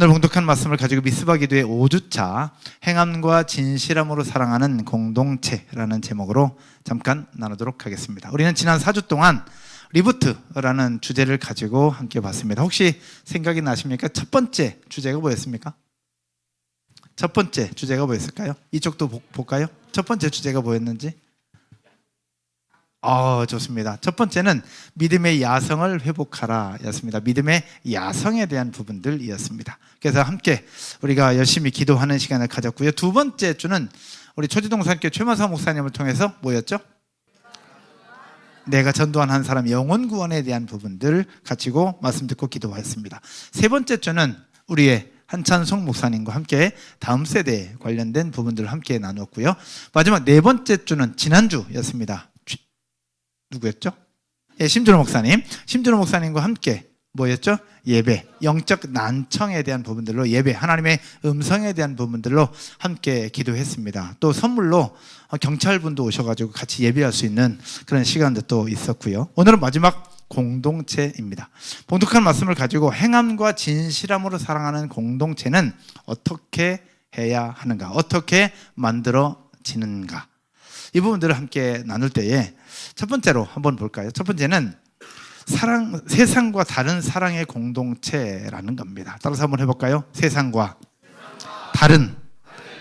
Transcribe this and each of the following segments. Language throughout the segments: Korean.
오늘 봉독한 말씀을 가지고 미스바 기도의 5주차 행함과 진실함으로 사랑하는 공동체라는 제목으로 잠깐 나누도록 하겠습니다. 우리는 지난 4주 동안 리부트라는 주제를 가지고 함께 봤습니다. 혹시 생각이 나십니까? 첫 번째 주제가 뭐였습니까? 첫 번째 주제가 뭐였을까요? 이쪽도 볼까요? 첫 번째 주제가 뭐였는지? 좋습니다. 첫 번째는 믿음의 야성을 회복하라 였습니다. 믿음의 야성에 대한 부분들이었습니다. 그래서 함께 우리가 열심히 기도하는 시간을 가졌고요. 두 번째 주는 우리 초지동산교회 최만사 목사님을 통해서 뭐였죠? 내가 전도한 한 사람 영혼 구원에 대한 부분들 가지고 말씀 듣고 기도했습니다. 세 번째 주는 우리의 한찬송 목사님과 함께 다음 세대에 관련된 부분들을 함께 나누었고요. 마지막 네 번째 주는 지난주였습니다. 누구였죠? 심준호 목사님. 심준호 목사님과 함께 뭐였죠? 예배, 영적 난청에 대한 부분들로 예배, 하나님의 음성에 대한 부분들로 함께 기도했습니다. 또 선물로 경찰분도 오셔가지고 같이 예배할 수 있는 그런 시간도 또 있었고요. 오늘은 마지막 공동체입니다. 봉독한 말씀을 가지고 행함과 진실함으로 사랑하는 공동체는 어떻게 해야 하는가? 어떻게 만들어지는가? 이 부분들을 함께 나눌 때에 첫 번째로 한번 볼까요? 첫 번째는 세상과 다른 사랑의 공동체라는 겁니다. 따라서 한번 해볼까요? 세상과 다른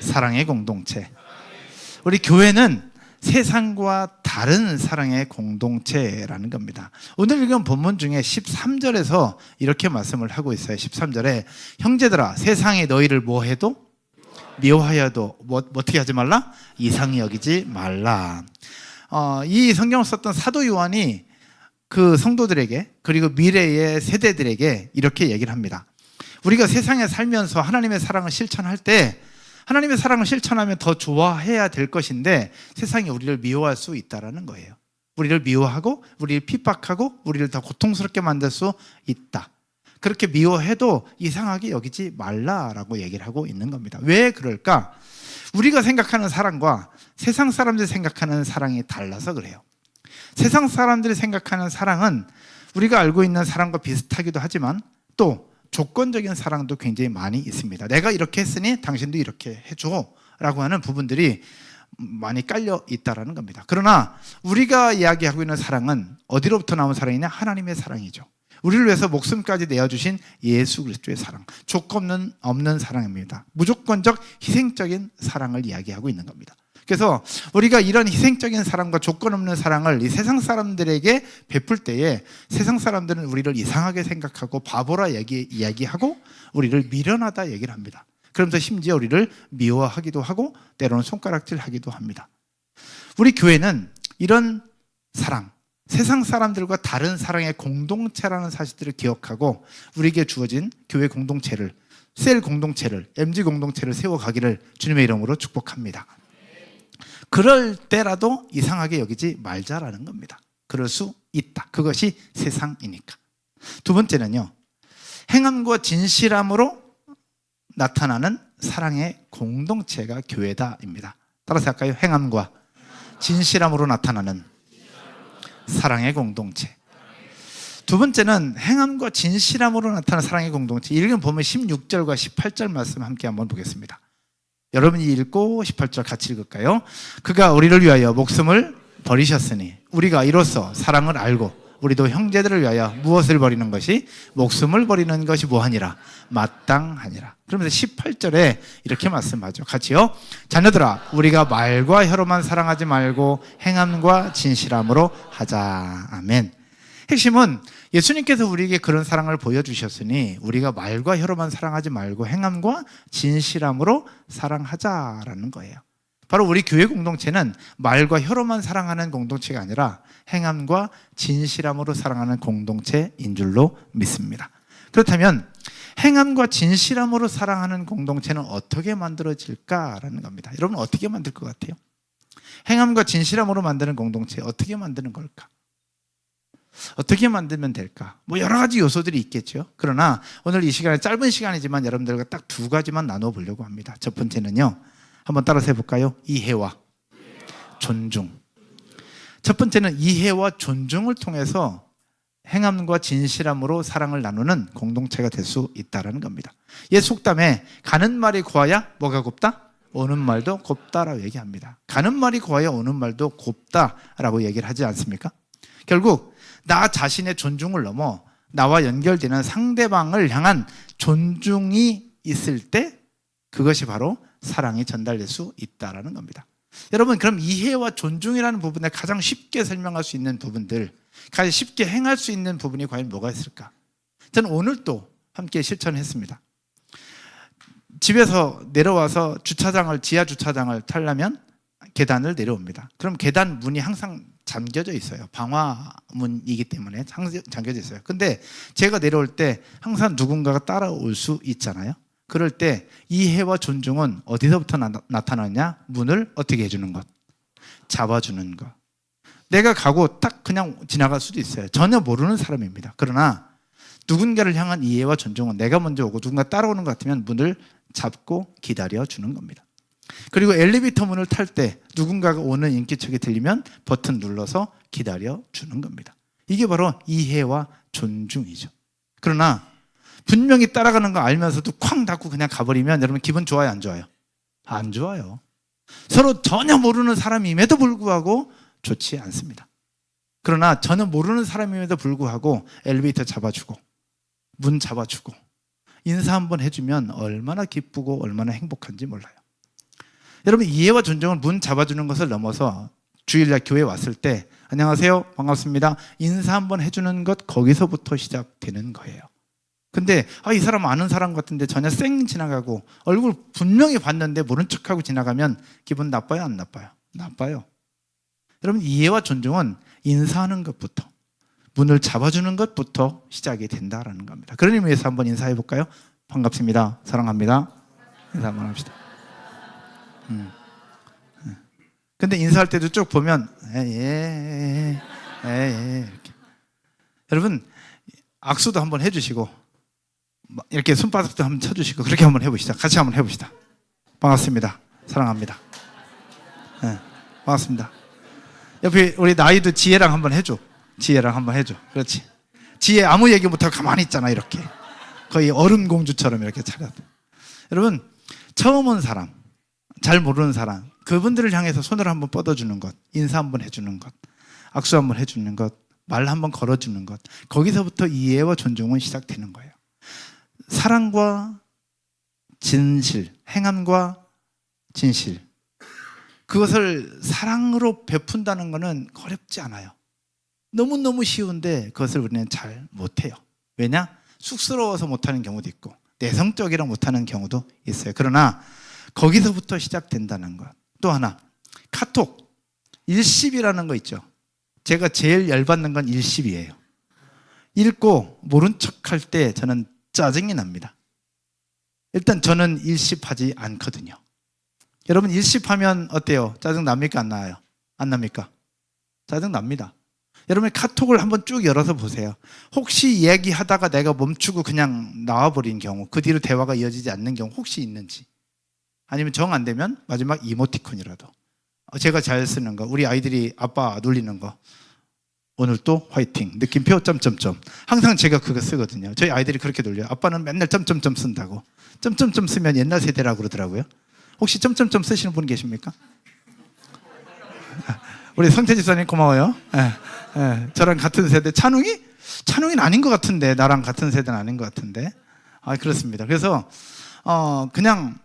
사랑의 공동체. 우리 교회는 세상과 다른 사랑의 공동체라는 겁니다. 오늘 읽은 본문 중에 13절에서 이렇게 말씀을 하고 있어요. 13절에 형제들아 세상이 너희를 뭐해도 미워하여도 어떻게 하지 말라? 이상히 여기지 말라. 이 성경을 썼던 사도 요한이 그 성도들에게 그리고 미래의 세대들에게 이렇게 얘기를 합니다. 우리가 세상에 살면서 하나님의 사랑을 실천할 때 하나님의 사랑을 실천하면 더 좋아해야 될 것인데 세상이 우리를 미워할 수 있다는 거예요. 우리를 미워하고 우리를 핍박하고 우리를 더 고통스럽게 만들 수 있다. 그렇게 미워해도 이상하게 여기지 말라라고 얘기를 하고 있는 겁니다. 왜 그럴까? 우리가 생각하는 사랑과 세상 사람들이 생각하는 사랑이 달라서 그래요. 세상 사람들이 생각하는 사랑은 우리가 알고 있는 사랑과 비슷하기도 하지만 또 조건적인 사랑도 굉장히 많이 있습니다. 내가 이렇게 했으니 당신도 이렇게 해줘 라고 하는 부분들이 많이 깔려 있다는 겁니다. 그러나 우리가 이야기하고 있는 사랑은 어디로부터 나온 사랑이냐? 하나님의 사랑이죠. 우리를 위해서 목숨까지 내어주신 예수 그리스도의 사랑, 조건 없는 사랑입니다. 무조건적 희생적인 사랑을 이야기하고 있는 겁니다. 그래서 우리가 이런 희생적인 사랑과 조건 없는 사랑을 이 세상 사람들에게 베풀 때에 세상 사람들은 우리를 이상하게 생각하고 바보라 이야기하고 우리를 미련하다 얘기를 합니다. 그러면서 심지어 우리를 미워하기도 하고 때로는 손가락질하기도 합니다. 우리 교회는 이런 사랑, 세상 사람들과 다른 사랑의 공동체라는 사실들을 기억하고 우리에게 주어진 교회 공동체를, 셀 공동체를, MG 공동체를 세워가기를 주님의 이름으로 축복합니다. 그럴 때라도 이상하게 여기지 말자라는 겁니다. 그럴 수 있다. 그것이 세상이니까. 두 번째는요, 행함과 진실함으로 나타나는 사랑의 공동체가 교회다입니다. 따라서 할까요? 행함과 진실함으로 나타나는 사랑의 공동체. 두 번째는 행함과 진실함으로 나타나는 사랑의 공동체. 읽은 보면 16절과 18절 말씀 함께 한번 보겠습니다. 여러분이 읽고 18절 같이 읽을까요? 그가 우리를 위하여 목숨을 버리셨으니 우리가 이로써 사랑을 알고 우리도 형제들을 위하여 무엇을 버리는 것이? 목숨을 버리는 것이 뭐하니라? 마땅하니라. 그러면서 18절에 이렇게 말씀하죠. 같이요. 자녀들아 우리가 말과 혀로만 사랑하지 말고 행함과 진실함으로 하자. 아멘. 핵심은 예수님께서 우리에게 그런 사랑을 보여주셨으니 우리가 말과 혀로만 사랑하지 말고 행함과 진실함으로 사랑하자라는 거예요. 바로 우리 교회 공동체는 말과 혀로만 사랑하는 공동체가 아니라 행함과 진실함으로 사랑하는 공동체인 줄로 믿습니다. 그렇다면 행함과 진실함으로 사랑하는 공동체는 어떻게 만들어질까라는 겁니다. 여러분 어떻게 만들 것 같아요? 행함과 진실함으로 만드는 공동체 어떻게 만드는 걸까? 어떻게 만들면 될까? 여러 가지 요소들이 있겠죠. 그러나 오늘 이 시간에 짧은 시간이지만 여러분들과 딱 두 가지만 나눠 보려고 합니다. 첫 번째는요, 한번 따라서 해볼까요? 이해와 존중. 첫 번째는 이해와 존중을 통해서 행함과 진실함으로 사랑을 나누는 공동체가 될 수 있다는 겁니다. 옛 속담에 가는 말이 고와야 뭐가 곱다? 오는 말도 곱다라고 얘기합니다. 가는 말이 고와야 오는 말도 곱다라고 얘기를 하지 않습니까? 결국 나 자신의 존중을 넘어 나와 연결되는 상대방을 향한 존중이 있을 때 그것이 바로 사랑이 전달될 수 있다는 겁니다. 여러분, 그럼 이해와 존중이라는 부분에 가장 쉽게 설명할 수 있는 부분들, 가장 쉽게 행할 수 있는 부분이 과연 뭐가 있을까? 저는 오늘 또 함께 실천했습니다. 집에서 내려와서 지하 주차장을 타려면 계단을 내려옵니다. 그럼 계단 문이 항상 잠겨져 있어요. 방화문이기 때문에 항상 잠겨져 있어요. 근데 제가 내려올 때 항상 누군가가 따라올 수 있잖아요. 그럴 때 이해와 존중은 어디서부터 나타나냐? 문을 어떻게 해주는 것? 잡아주는 것. 내가 가고 딱 그냥 지나갈 수도 있어요. 전혀 모르는 사람입니다. 그러나 누군가를 향한 이해와 존중은 내가 먼저 오고 누군가 따라오는 것 같으면 문을 잡고 기다려주는 겁니다. 그리고 엘리베이터 문을 탈 때 누군가가 오는 인기척이 들리면 버튼 눌러서 기다려주는 겁니다. 이게 바로 이해와 존중이죠. 그러나 분명히 따라가는 거 알면서도 쾅 닫고 그냥 가버리면 여러분 기분 좋아요, 안 좋아요? 안 좋아요. 서로 전혀 모르는 사람임에도 불구하고 좋지 않습니다. 그러나 전혀 모르는 사람임에도 불구하고 엘리베이터 잡아주고 문 잡아주고 인사 한번 해주면 얼마나 기쁘고 얼마나 행복한지 몰라요. 여러분, 이해와 존중은 문 잡아주는 것을 넘어서 주일날 교회 왔을 때 안녕하세요, 반갑습니다, 인사 한번 해주는 것, 거기서부터 시작되는 거예요. 근데 이 사람 아는 사람 같은데 전혀 쌩 지나가고 얼굴 분명히 봤는데 모른 척하고 지나가면 기분 나빠요, 안 나빠요? 나빠요. 여러분, 이해와 존중은 인사하는 것부터, 문을 잡아주는 것부터 시작이 된다라는 겁니다. 그런 의미에서 한번 인사해 볼까요? 반갑습니다, 사랑합니다. 인사 한번 합시다. 근데 인사할 때도 쭉 보면 이렇게. 여러분, 악수도 한번 해주시고 이렇게 손바닥도 한번 쳐주시고 그렇게 한번 해보시죠. 같이 한번 해봅시다. 반갑습니다, 사랑합니다. 반갑습니다. 옆에 우리 나이도 지혜랑 한번 해줘. 지혜랑 한번 해줘. 그렇지. 지혜 아무 얘기 못하고 가만히 있잖아. 이렇게 거의 얼음공주처럼 이렇게 차려. 여러분, 처음 온 사람, 잘 모르는 사람, 그분들을 향해서 손을 한번 뻗어주는 것, 인사 한번 해주는 것, 악수 한번 해주는 것, 말 한번 걸어주는 것, 거기서부터 이해와 존중은 시작되는 거예요. 사랑과 진실, 행함과 진실, 그것을 사랑으로 베푼다는 것은 어렵지 않아요. 너무너무 쉬운데 그것을 우리는 잘 못해요. 왜냐? 쑥스러워서 못하는 경우도 있고 내성적이라 못하는 경우도 있어요. 그러나 거기서부터 시작된다는 것. 또 하나, 카톡 일십이라는 거 있죠. 제가 제일 열받는 건 일십이에요. 읽고 모른 척할 때 저는 짜증이 납니다. 일단 저는 일십하지 않거든요. 여러분, 일십하면 어때요? 짜증 납니까, 안 나요? 안 납니까? 짜증 납니다. 여러분, 카톡을 한번 쭉 열어서 보세요. 혹시 얘기하다가 내가 멈추고 그냥 나와버린 경우, 그 뒤로 대화가 이어지지 않는 경우 혹시 있는지, 아니면 정 안 되면 마지막 이모티콘이라도, 제가 잘 쓰는 거, 우리 아이들이 아빠 놀리는 거, 오늘도 화이팅, 느낌표 점점점, 항상 제가 그거 쓰거든요. 저희 아이들이 그렇게 놀려요. 아빠는 맨날 점점점 쓴다고. 점점점 쓰면 옛날 세대라고 그러더라고요. 혹시 점점점 쓰시는 분 계십니까? 우리 성태 집사님 고마워요. 저랑 같은 세대. 찬웅이는 아닌 것 같은데, 나랑 같은 세대는 아닌 것 같은데. 그렇습니다. 그래서 그냥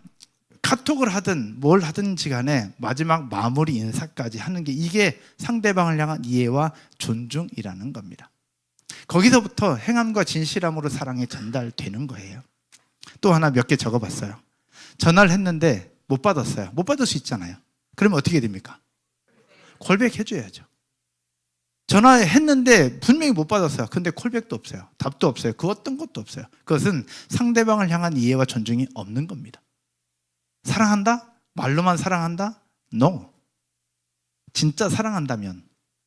카톡을 하든 뭘 하든지 간에 마지막 마무리 인사까지 하는 게, 이게 상대방을 향한 이해와 존중이라는 겁니다. 거기서부터 행함과 진실함으로 사랑이 전달되는 거예요. 또 하나 몇 개 적어봤어요. 전화를 했는데 못 받았어요. 못 받을 수 있잖아요. 그러면 어떻게 됩니까? 콜백해줘야죠. 전화했는데 분명히 못 받았어요. 근데 콜백도 없어요. 답도 없어요. 그 어떤 것도 없어요. 그것은 상대방을 향한 이해와 존중이 없는 겁니다. 사랑한다? 말로만 사랑한다? No. 진짜 사랑한다면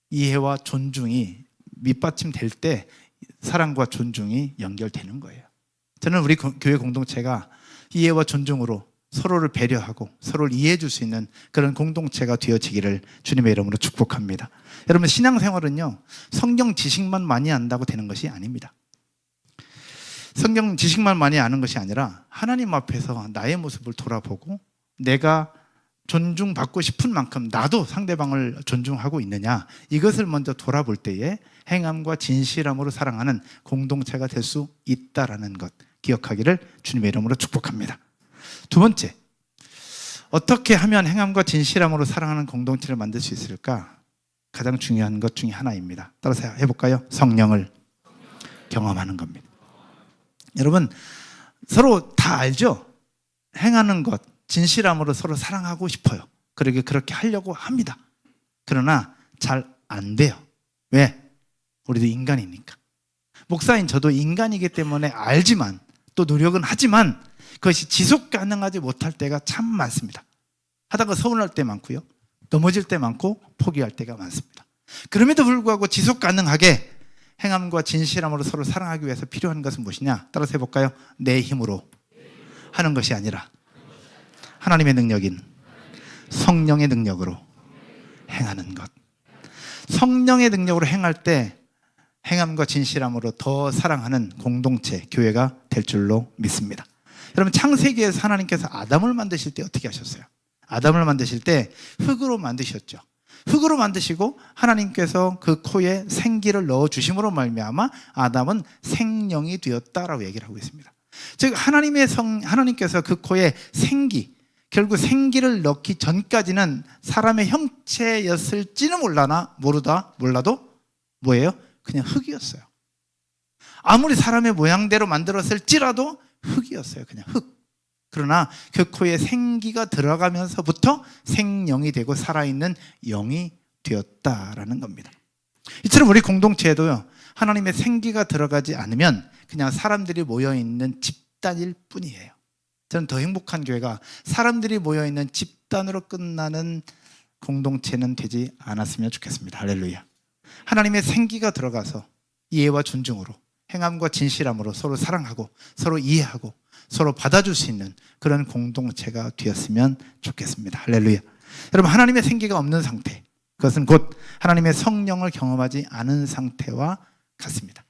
이해와 존중이 밑받침될 때 사랑과 존중이 연결되는 거예요. 저는 우리 교회 공동체가 이해와 존중으로 서로를 배려하고 서로를 이해해 줄 수 있는 그런 공동체가 되어지기를 주님의 이름으로 축복합니다. 여러분, 신앙생활은요, 성경 지식만 많이 안다고 되는 것이 아닙니다. 성경 지식만 많이 아는 것이 아니라 하나님 앞에서 나의 모습을 돌아보고 내가 존중받고 싶은 만큼 나도 상대방을 존중하고 있느냐, 이것을 먼저 돌아볼 때에 행함과 진실함으로 사랑하는 공동체가 될 수 있다라는 것 기억하기를 주님의 이름으로 축복합니다. 두 번째, 어떻게 하면 행함과 진실함으로 사랑하는 공동체를 만들 수 있을까? 가장 중요한 것 중에 하나입니다. 따라서 해볼까요? 성령을 경험하는 겁니다. 여러분, 서로 다 알죠? 행하는 것, 진실함으로 서로 사랑하고 싶어요. 그렇게 하려고 합니다. 그러나 잘 안 돼요. 왜? 우리도 인간이니까. 목사인 저도 인간이기 때문에 알지만, 또 노력은 하지만 그것이 지속 가능하지 못할 때가 참 많습니다. 하다가 서운할 때 많고요, 넘어질 때 많고 포기할 때가 많습니다. 그럼에도 불구하고 지속 가능하게 행함과 진실함으로 서로 사랑하기 위해서 필요한 것은 무엇이냐? 따라서 해볼까요? 내 힘으로 하는 것이 아니라 하나님의 능력인 성령의 능력으로 행하는 것. 성령의 능력으로 행할 때 행함과 진실함으로 더 사랑하는 공동체, 교회가 될 줄로 믿습니다. 여러분, 창세기에서 하나님께서 아담을 만드실 때 어떻게 하셨어요? 아담을 만드실 때 흙으로 만드셨죠. 흙으로 만드시고 하나님께서 그 코에 생기를 넣어주심으로 말미암아 아담은 생명이 되었다라고 얘기를 하고 있습니다. 즉 하나님께서 그 코에 생기, 결국 생기를 넣기 전까지는 사람의 형체였을지는 몰라도 뭐예요? 그냥 흙이었어요. 아무리 사람의 모양대로 만들었을지라도 흙이었어요. 그냥 흙. 그러나 그 코에 생기가 들어가면서부터 생명이 되고 살아있는 영이 되었다라는 겁니다. 이처럼 우리 공동체에도요, 하나님의 생기가 들어가지 않으면 그냥 사람들이 모여있는 집단일 뿐이에요. 저는 더 행복한 교회가 사람들이 모여있는 집단으로 끝나는 공동체는 되지 않았으면 좋겠습니다. 할렐루야. 하나님의 생기가 들어가서 이해와 존중으로, 행함과 진실함으로 서로 사랑하고 서로 이해하고 서로 받아줄 수 있는 그런 공동체가 되었으면 좋겠습니다. 할렐루야. 여러분, 하나님의 생기가 없는 상태, 그것은 곧 하나님의 성령을 경험하지 않은 상태와 같습니다.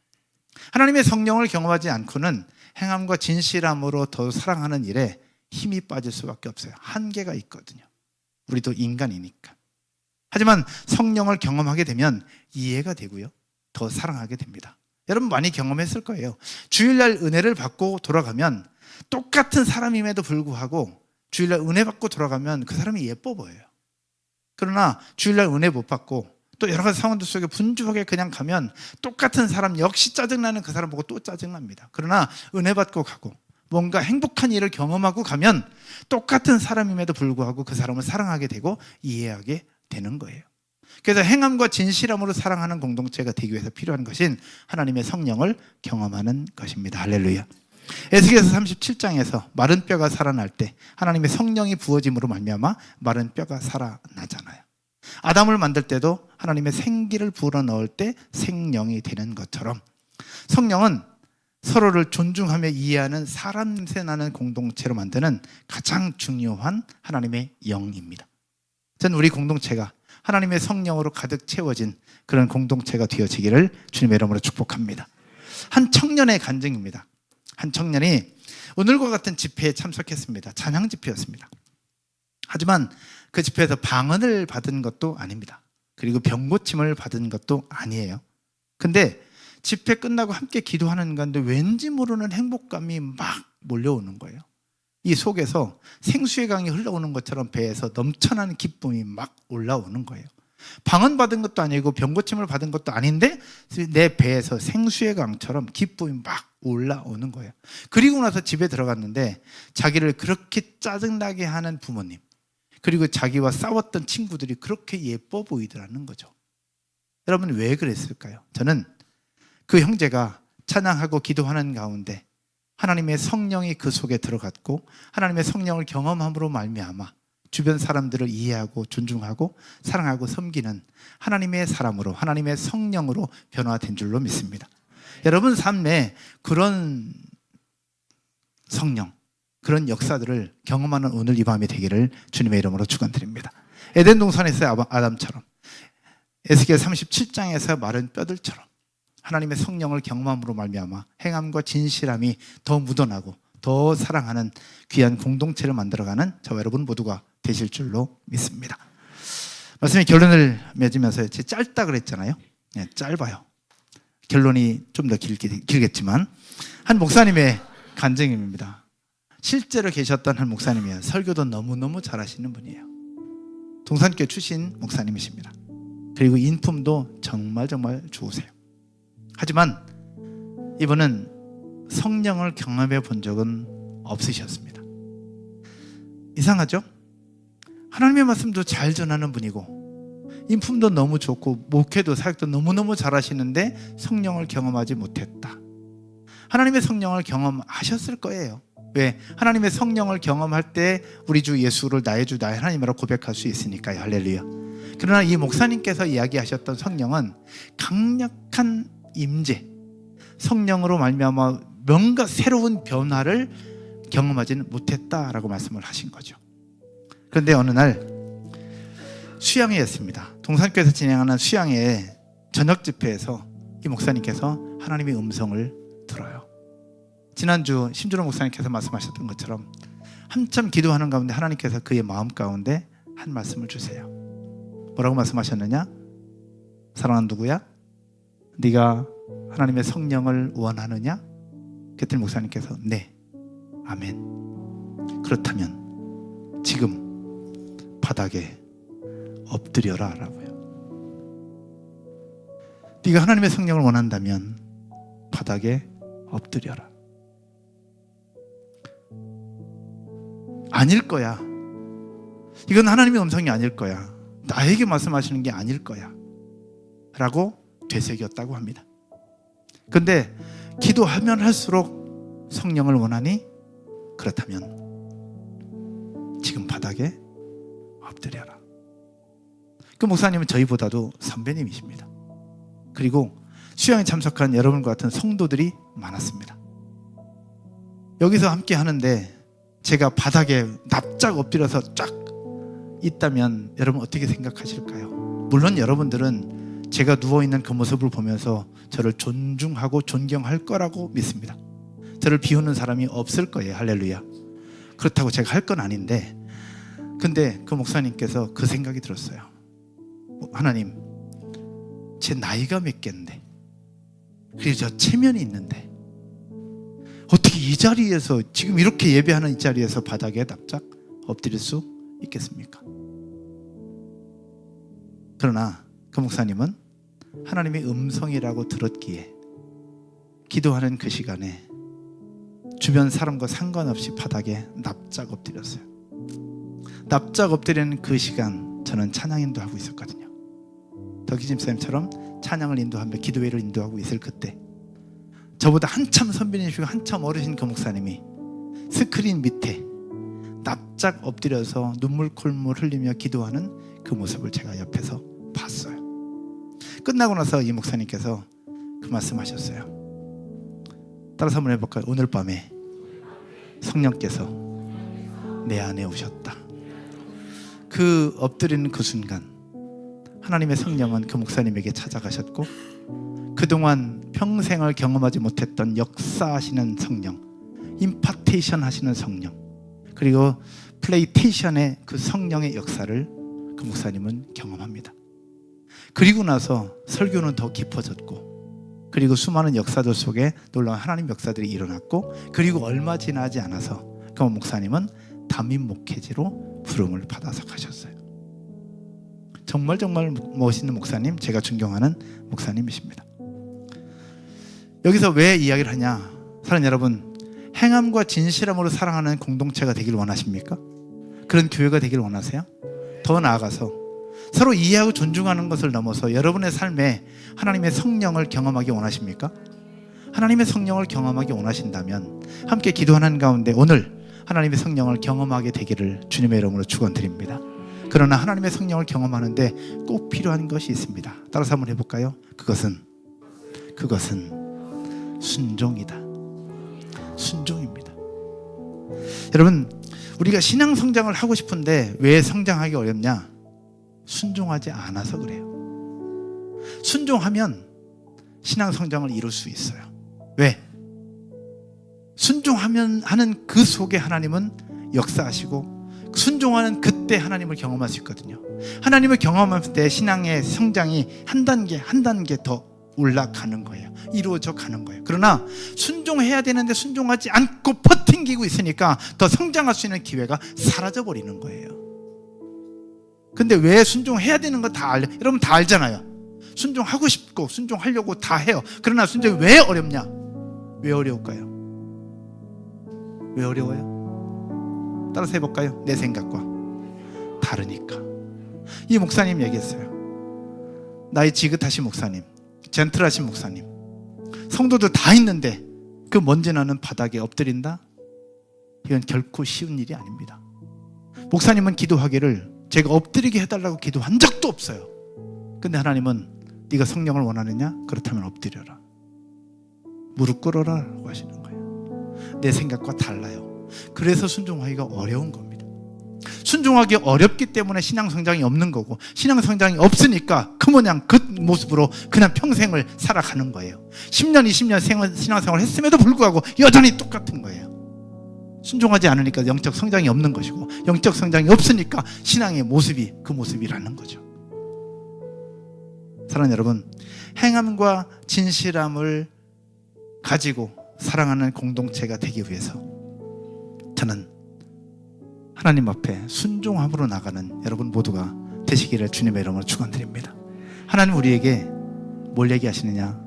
하나님의 성령을 경험하지 않고는 행함과 진실함으로 더 사랑하는 일에 힘이 빠질 수밖에 없어요. 한계가 있거든요. 우리도 인간이니까. 하지만 성령을 경험하게 되면 이해가 되고요, 더 사랑하게 됩니다. 여러분 많이 경험했을 거예요. 주일날 은혜를 받고 돌아가면 똑같은 사람임에도 불구하고 주일날 은혜 받고 돌아가면 그 사람이 예뻐 보여요. 그러나 주일날 은혜 못 받고 또 여러 가지 상황들 속에 분주하게 그냥 가면 똑같은 사람 역시 짜증나는 그 사람 보고 또 짜증납니다. 그러나 은혜 받고 가고 뭔가 행복한 일을 경험하고 가면 똑같은 사람임에도 불구하고 그 사람을 사랑하게 되고 이해하게 되는 거예요. 그래서 행함과 진실함으로 사랑하는 공동체가 되기 위해서 필요한 것인 하나님의 성령을 경험하는 것입니다. 할렐루야. 에스겔서 37장에서 마른 뼈가 살아날 때 하나님의 성령이 부어짐으로 말미암아 마른 뼈가 살아나잖아요. 아담을 만들 때도 하나님의 생기를 불어 넣을 때 생명이 되는 것처럼 성령은 서로를 존중하며 이해하는 사람 냄새 나는 공동체로 만드는 가장 중요한 하나님의 영입니다. 저는 우리 공동체가 하나님의 성령으로 가득 채워진 그런 공동체가 되어지기를 주님의 이름으로 축복합니다. 한 청년의 간증입니다. 한 청년이 오늘과 같은 집회에 참석했습니다. 찬양 집회였습니다. 하지만 그 집회에서 방언을 받은 것도 아닙니다. 그리고 병고침을 받은 것도 아니에요. 근데 집회 끝나고 함께 기도하는 가운데 왠지 모르는 행복감이 막 몰려오는 거예요. 이 속에서 생수의 강이 흘러오는 것처럼 배에서 넘쳐나는 기쁨이 막 올라오는 거예요. 방언 받은 것도 아니고 병고침을 받은 것도 아닌데 내 배에서 생수의 강처럼 기쁨이 막 올라오는 거예요. 그리고 나서 집에 들어갔는데 자기를 그렇게 짜증나게 하는 부모님, 그리고 자기와 싸웠던 친구들이 그렇게 예뻐 보이더라는 거죠. 여러분 왜 그랬을까요? 저는 그 형제가 찬양하고 기도하는 가운데 하나님의 성령이 그 속에 들어갔고 하나님의 성령을 경험함으로 말미암아 주변 사람들을 이해하고 존중하고 사랑하고 섬기는 하나님의 사람으로, 하나님의 성령으로 변화된 줄로 믿습니다. 여러분 삶에 그런 성령, 그런 역사들을 경험하는 오늘 이 밤이 되기를 주님의 이름으로 축원드립니다. 에덴 동산에서의 아담처럼, 에스겔 37장에서 마른 뼈들처럼 하나님의 성령을 경험함으로 말미암아 행함과 진실함이 더 묻어나고 더 사랑하는 귀한 공동체를 만들어가는 저와 여러분 모두가 되실 줄로 믿습니다. 말씀의 결론을 맺으면서 짧다 그랬잖아요. 네, 짧아요. 결론이 좀 더 길겠지만 한 목사님의 간증입니다. 실제로 계셨던 한 목사님이에요. 설교도 너무너무 잘하시는 분이에요. 동산교회 출신 목사님이십니다. 그리고 인품도 정말 좋으세요. 하지만 이분은 성령을 경험해 본 적은 없으셨습니다. 이상하죠? 하나님의 말씀도 잘 전하는 분이고 인품도 너무 좋고 목회도 사역도 너무너무 잘하시는데 성령을 경험하지 못했다. 하나님의 성령을 경험하셨을 거예요. 왜? 하나님의 성령을 경험할 때 우리 주 예수를 나의 주 나의 하나님이라고 고백할 수 있으니까요. 할렐루야. 그러나 이 목사님께서 이야기하셨던 성령은 강력한 임재, 성령으로 말미암아 뭔가 새로운 변화를 경험하지는 못했다라고 말씀을 하신 거죠. 그런데 어느 날 수양회였습니다. 동산교회에서 진행하는 수양회 저녁 집회에서 이 목사님께서 하나님의 음성을 들어요. 지난주 심준호 목사님께서 말씀하셨던 것처럼 한참 기도하는 가운데 하나님께서 그의 마음 가운데 한 말씀을 주세요. 뭐라고 말씀하셨느냐? 사랑하는 누구야? 네가 하나님의 성령을 원하느냐? 그랬더니 목사님께서 네, 아멘. 그렇다면 지금 바닥에 엎드려라 라고요. 네가 하나님의 성령을 원한다면 바닥에 엎드려라. 아닐 거야. 이건 하나님의 음성이 아닐 거야. 나에게 말씀하시는 게 아닐 거야 라고 되새겼다고 합니다. 근데 기도하면 할수록 성령을 원하니? 그렇다면 지금 바닥에 엎드려라. 그 목사님은 저희보다도 선배님이십니다. 그리고 수양에 참석한 여러분과 같은 성도들이 많았습니다. 여기서 함께 하는데 제가 바닥에 납작 엎드려서 쫙 있다면 여러분 어떻게 생각하실까요? 물론 여러분들은 제가 누워있는 그 모습을 보면서 저를 존중하고 존경할 거라고 믿습니다. 저를 비우는 사람이 없을 거예요. 할렐루야. 그렇다고 제가 할 건 아닌데, 근데 그 목사님께서 그 생각이 들었어요. 하나님, 제 나이가 몇 갠데, 그리고 저 체면이 있는데 어떻게 이 자리에서 지금 이렇게 예배하는 이 자리에서 바닥에 납작 엎드릴 수 있겠습니까? 그러나 그 목사님은 하나님의 음성이라고 들었기에 기도하는 그 시간에 주변 사람과 상관없이 바닥에 납작 엎드렸어요. 납작 엎드리는 그 시간 저는 찬양 인도하고 있었거든요. 덕희 집사님처럼 찬양을 인도하며 기도회를 인도하고 있을 그때 저보다 한참 선배님이시고 한참 어르신 그 목사님이 스크린 밑에 납작 엎드려서 눈물 콧물 흘리며 기도하는 그 모습을 제가 옆에서 봤어요. 끝나고 나서 이 목사님께서 그 말씀하셨어요. 따라서 한번 해볼까요? 오늘 밤에 성령께서 내 안에 오셨다. 그 엎드리는 그 순간 하나님의 성령은 그 목사님에게 찾아가셨고 그동안 평생을 경험하지 못했던 역사하시는 성령, 임파테이션 하시는 성령, 그리고 플레이테이션의 그 성령의 역사를 그 목사님은 경험합니다. 그리고 나서 설교는 더 깊어졌고, 그리고 수많은 역사들 속에 놀라운 하나님 역사들이 일어났고, 그리고 얼마 지나지 않아서 그 목사님은 담임 목회지로 부름을 받아서 가셨어요. 정말 멋있는 목사님, 제가 존경하는 목사님이십니다. 여기서 왜 이야기를 하냐? 사랑하는 여러분, 행함과 진실함으로 사랑하는 공동체가 되길 원하십니까? 그런 교회가 되길 원하세요? 더 나아가서 서로 이해하고 존중하는 것을 넘어서 여러분의 삶에 하나님의 성령을 경험하기 원하십니까? 하나님의 성령을 경험하기 원하신다면 함께 기도하는 가운데 오늘 하나님의 성령을 경험하게 되기를 주님의 이름으로 축원드립니다. 그러나 하나님의 성령을 경험하는데 꼭 필요한 것이 있습니다. 따라서 한번 해볼까요? 그것은 순종이다. 순종입니다. 여러분, 우리가 신앙 성장을 하고 싶은데 왜 성장하기 어렵냐? 순종하지 않아서 그래요. 순종하면 신앙 성장을 이룰 수 있어요. 왜? 순종하면 하는 그 속에 하나님은 역사하시고 순종하는 그때 하나님을 경험할 수 있거든요. 하나님을 경험할 때 신앙의 성장이 한 단계 더 올라가는 거예요. 이루어져 가는 거예요. 그러나 순종해야 되는데 순종하지 않고 버팅기고 있으니까 더 성장할 수 있는 기회가 사라져 버리는 거예요. 근데 왜 순종해야 되는 거 다 알려? 여러분 다 알잖아요. 순종하고 싶고 순종하려고 다 해요. 그러나 순종이 왜 어렵냐? 왜 어려울까요? 왜 어려워요? 따라서 해볼까요? 내 생각과 다르니까. 이 목사님 얘기했어요. 나이 지긋하신 목사님, 젠틀하신 목사님, 성도들 다 있는데 그 먼지 나는 바닥에 엎드린다? 이건 결코 쉬운 일이 아닙니다. 목사님은 기도하기를 제가 엎드리게 해달라고 기도한 적도 없어요. 근데 하나님은 네가 성령을 원하느냐? 그렇다면 엎드려라, 무릎 꿇어라 라고 하시는 거예요. 내 생각과 달라요. 그래서 순종하기가 어려운 겁니다. 순종하기 어렵기 때문에 신앙 성장이 없는 거고, 신앙 성장이 없으니까 그 모양 그 모습으로 그냥 평생을 살아가는 거예요. 10년 20년 신앙생활을 했음에도 불구하고 여전히 똑같은 거예요. 순종하지 않으니까 영적 성장이 없는 것이고, 영적 성장이 없으니까 신앙의 모습이 그 모습이라는 거죠. 사랑하는 여러분, 행함과 진실함을 가지고 사랑하는 공동체가 되기 위해서 저는 하나님 앞에 순종함으로 나가는 여러분 모두가 되시기를 주님의 이름으로 축원드립니다. 하나님 우리에게 뭘 얘기하시느냐?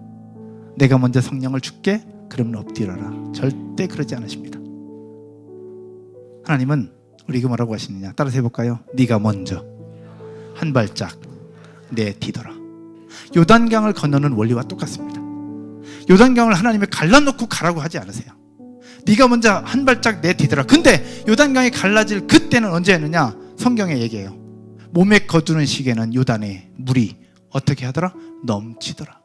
내가 먼저 성령을 줄게, 그러면 엎드려라. 절대 그러지 않으십니다. 하나님은 우리에게 뭐라고 하시느냐? 따라서 해볼까요? 네가 먼저 한 발짝 내디뎌라. 요단강을 건너는 원리와 똑같습니다. 요단강을 하나님이 갈라놓고 가라고 하지 않으세요. 네가 먼저 한 발짝 내디뎌라. 근데 요단강이 갈라질 그때는 언제였느냐? 성경에 얘기해요. 몸에 거두는 시기에는 요단의 물이 어떻게 하더라? 넘치더라.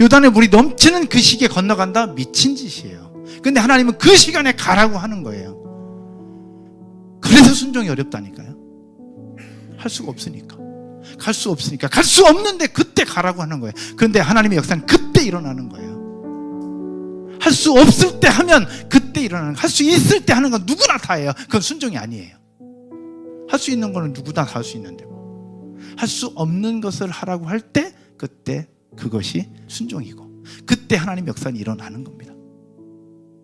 요단의 물이 넘치는 그 시기에 건너간다? 미친 짓이에요. 근데 하나님은 그 시간에 가라고 하는 거예요. 그래서 순종이 어렵다니까요. 할 수가 없으니까. 갈 수 없으니까. 갈 수 없는데 그때 가라고 하는 거예요. 그런데 하나님의 역사는 그때 일어나는 거예요. 할 수 없을 때 하면 그때 일어나는 거예요. 할 수 있을 때 하는 건 누구나 다 해요. 그건 순종이 아니에요. 할 수 있는 거는 누구나 다 할 수 있는데 할 수 없는 것을 하라고 할 때 그때 그것이 순종이고, 그때 하나님의 역사는 일어나는 겁니다.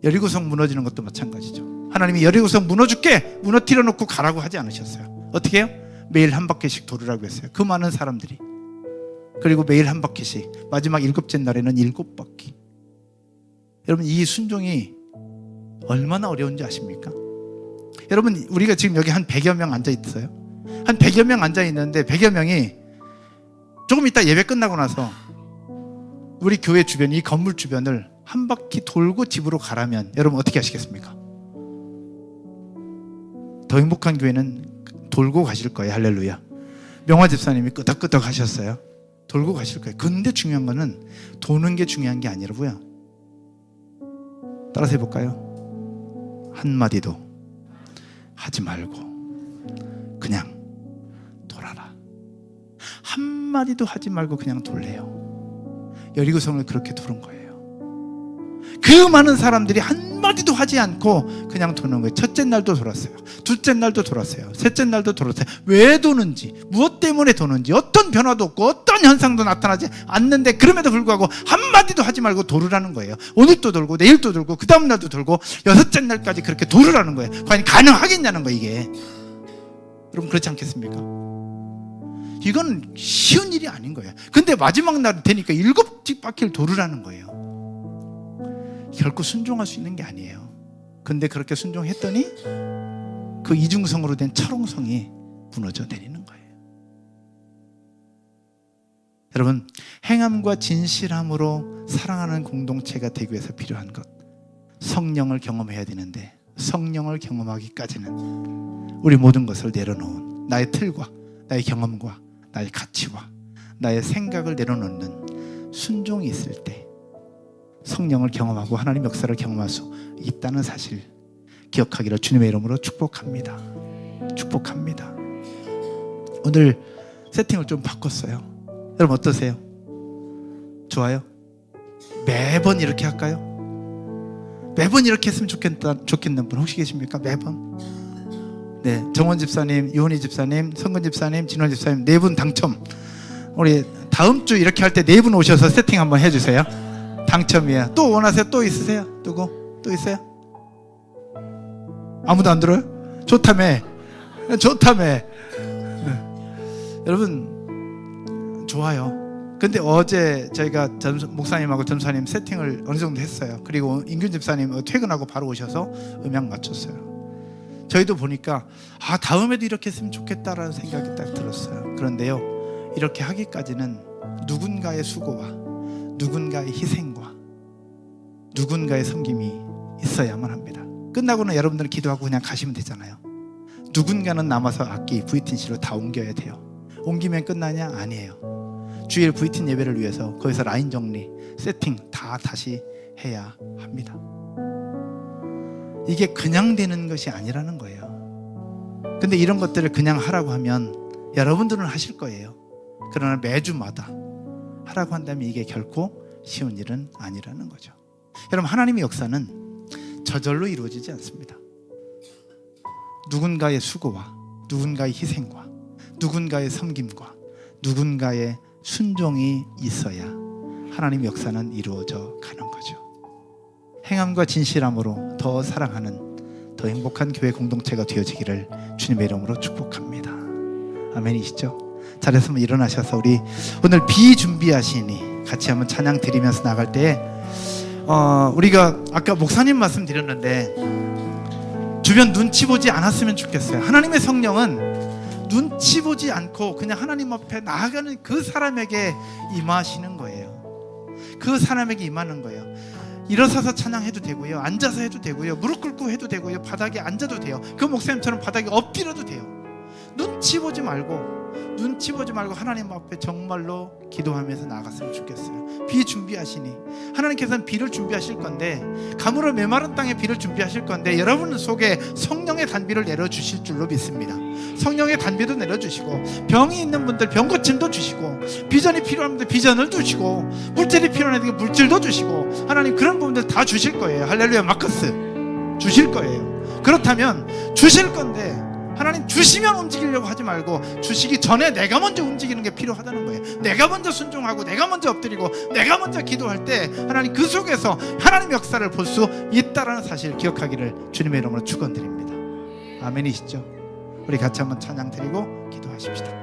여리고성 무너지는 것도 마찬가지죠. 하나님이 여리고성 무너줄게, 무너뜨려 놓고 가라고 하지 않으셨어요. 어떻게 해요? 매일 한 바퀴씩 돌으라고 했어요. 그 많은 사람들이. 그리고 매일 한 바퀴씩, 마지막 7째 날에는 7바퀴. 여러분, 이 순종이 얼마나 어려운지 아십니까? 여러분, 우리가 지금 여기 한 100여 명 앉아 있어요. 한 100여 명 앉아 있는데 100여 명이 조금 이따 예배 끝나고 나서 우리 교회 주변, 이 건물 주변을 한 바퀴 돌고 집으로 가라면 여러분 어떻게 하시겠습니까? 더 행복한 교회는 돌고 가실 거예요. 할렐루야. 명화 집사님이 끄덕끄덕 하셨어요. 돌고 가실 거예요. 근데 중요한 거는 도는 게 중요한 게 아니라고요. 따라서 해볼까요? 한마디도 하지 말고 그냥 돌아라. 한마디도 하지 말고 그냥 돌래요. 여리고성을 그렇게 도는 거예요. 그 많은 사람들이 한마디도 하지 않고 그냥 도는 거예요. 첫째 날도 돌았어요. 둘째 날도 돌았어요. 셋째 날도 돌았어요. 왜 도는지, 무엇 때문에 도는지, 어떤 변화도 없고 어떤 현상도 나타나지 않는데 그럼에도 불구하고 한마디도 하지 말고 돌으라는 거예요. 오늘도 돌고 내일도 돌고 그 다음 날도 돌고 여섯째 날까지 그렇게 돌으라는 거예요. 과연 가능하겠냐는 거예요, 이게. 여러분 그렇지 않겠습니까? 이건 쉬운 일이 아닌 거예요. 근데 마지막 날 되니까 7바퀴를 돌으라는 거예요. 결코 순종할 수 있는 게 아니에요. 근데 그렇게 순종했더니 그 이중성으로 된 철옹성이 무너져 내리는 거예요. 여러분, 행함과 진실함으로 사랑하는 공동체가 되기 위해서 필요한 것, 성령을 경험해야 되는데 성령을 경험하기까지는 우리 모든 것을 내려놓은 나의 틀과 나의 경험과 나의 가치와 나의 생각을 내려놓는 순종이 있을 때 성령을 경험하고 하나님 역사를 경험할 수 있다는 사실, 기억하기를 주님의 이름으로 축복합니다. 축복합니다. 오늘 세팅을 좀 바꿨어요. 여러분 어떠세요? 좋아요? 매번 이렇게 할까요? 매번 이렇게 했으면 좋겠는 분 혹시 계십니까? 매번? 네, 정원 집사님, 유은희 집사님, 성근 집사님, 진원 집사님 4분 당첨. 우리 다음 주 이렇게 할 때 4분 오셔서 세팅 한번 해주세요. 당첨이에요. 또 원하세요? 또 있으세요? 누구? 또 있어요? 아무도 안 들어요? 좋다며. 좋다며. 네. 여러분 좋아요. 근데 어제 저희가 목사님하고 전사님 세팅을 어느 정도 했어요. 그리고 인균 집사님 퇴근하고 바로 오셔서 음향 맞췄어요. 저희도 보니까 다음에도 이렇게 했으면 좋겠다라는 생각이 딱 들었어요. 그런데요, 이렇게 하기까지는 누군가의 수고와 누군가의 희생과 누군가의 섬김이 있어야만 합니다. 끝나고는 여러분들은 기도하고 그냥 가시면 되잖아요. 누군가는 남아서 악기, VTC로 다 옮겨야 돼요. 옮기면 끝나냐? 아니에요. 주일 VT 예배를 위해서 거기서 라인 정리, 세팅 다 다시 해야 합니다. 이게 그냥 되는 것이 아니라는 거예요. 근데 이런 것들을 그냥 하라고 하면 여러분들은 하실 거예요. 그러나 매주마다 하라고 한다면 이게 결코 쉬운 일은 아니라는 거죠. 여러분, 하나님의 역사는 저절로 이루어지지 않습니다. 누군가의 수고와 누군가의 희생과 누군가의 섬김과 누군가의 순종이 있어야 하나님의 역사는 이루어져 가는 거죠. 행함과 진실함으로 더 사랑하는 더 행복한 교회 공동체가 되어지기를 주님의 이름으로 축복합니다. 아멘이시죠? 잘했으면 일어나셔서 우리 오늘 비준비하시니 같이 한번 찬양 드리면서 나갈 때 우리가 아까 목사님 말씀 드렸는데 주변 눈치 보지 않았으면 좋겠어요. 하나님의 성령은 눈치 보지 않고 그냥 하나님 앞에 나아가는 그 사람에게 임하시는 거예요. 그 사람에게 임하는 거예요. 일어서서 찬양해도 되고요, 앉아서 해도 되고요, 무릎 꿇고 해도 되고요, 바닥에 앉아도 돼요. 그 목사님처럼 바닥에 엎드려도 돼요. 눈치 보지 말고 하나님 앞에 정말로 기도하면서 나갔으면 좋겠어요. 비 준비하시니 하나님께서는 비를 준비하실 건데, 가물어 메마른 땅에 비를 준비하실 건데 여러분 속에 성령의 단비를 내려주실 줄로 믿습니다. 성령의 단비도 내려주시고, 병이 있는 분들 병 고침도 주시고, 비전이 필요한 분들 비전을 주시고, 물질이 필요한 분들 물질도 주시고, 하나님 그런 부분들 다 주실 거예요. 할렐루야. 마커스 주실 거예요. 그렇다면 주실 건데 하나님 주시면 움직이려고 하지 말고 주시기 전에 내가 먼저 움직이는 게 필요하다는 거예요. 내가 먼저 순종하고 내가 먼저 엎드리고 내가 먼저 기도할 때 하나님 그 속에서 하나님 역사를 볼 수 있다라는 사실을 기억하기를 주님의 이름으로 축원드립니다. 아멘이시죠? 우리 같이 한번 찬양 드리고 기도하십시다.